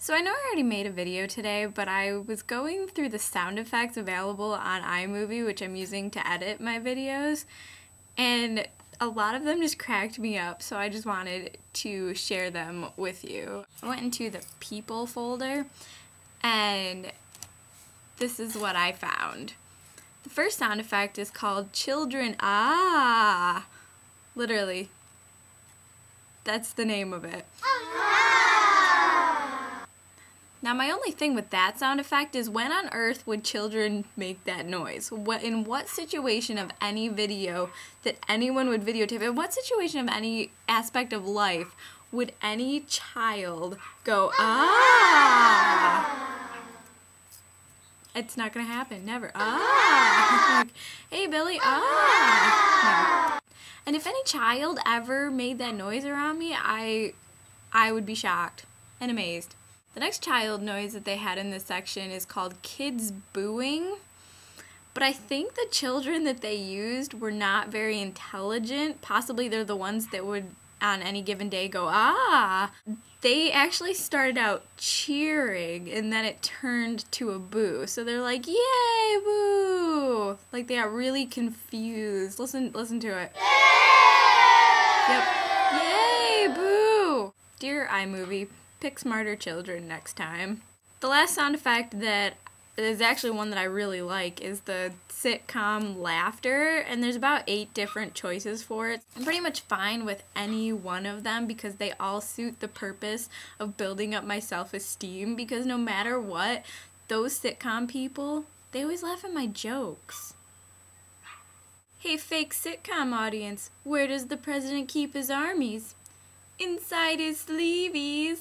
So I know I already made a video today, but I was going through the sound effects available on iMovie, which I'm using to edit my videos, and a lot of them just cracked me up, so I just wanted to share them with you. I went into the People folder, and this is what I found. The first sound effect is called Children Ah. Literally, that's the name of it. Now my only thing with that sound effect is when on earth would children make that noise? In what situation of any video that anyone would videotape, in what situation of any aspect of life would any child go, ah? It's not gonna happen, never. Ah! Like, hey Billy, ah! No. And if any child ever made that noise around me, I would be shocked and amazed. The next child noise that they had in this section is called kids booing, but I think the children that they used were not very intelligent. Possibly they're the ones that would on any given day go, ah. They actually started out cheering and then it turned to a boo. So they're like, yay, boo. Like they got really confused. Listen to it. Yep. Yay, boo. Dear iMovie, pick smarter children next time. The last sound effect that is actually one that I really like is the sitcom laughter, and there's about 8 different choices for it. I'm pretty much fine with any one of them because they all suit the purpose of building up my self-esteem, because no matter what, those sitcom people, they always laugh at my jokes. Hey fake sitcom audience, where does the president keep his armies? Inside his sleeveys.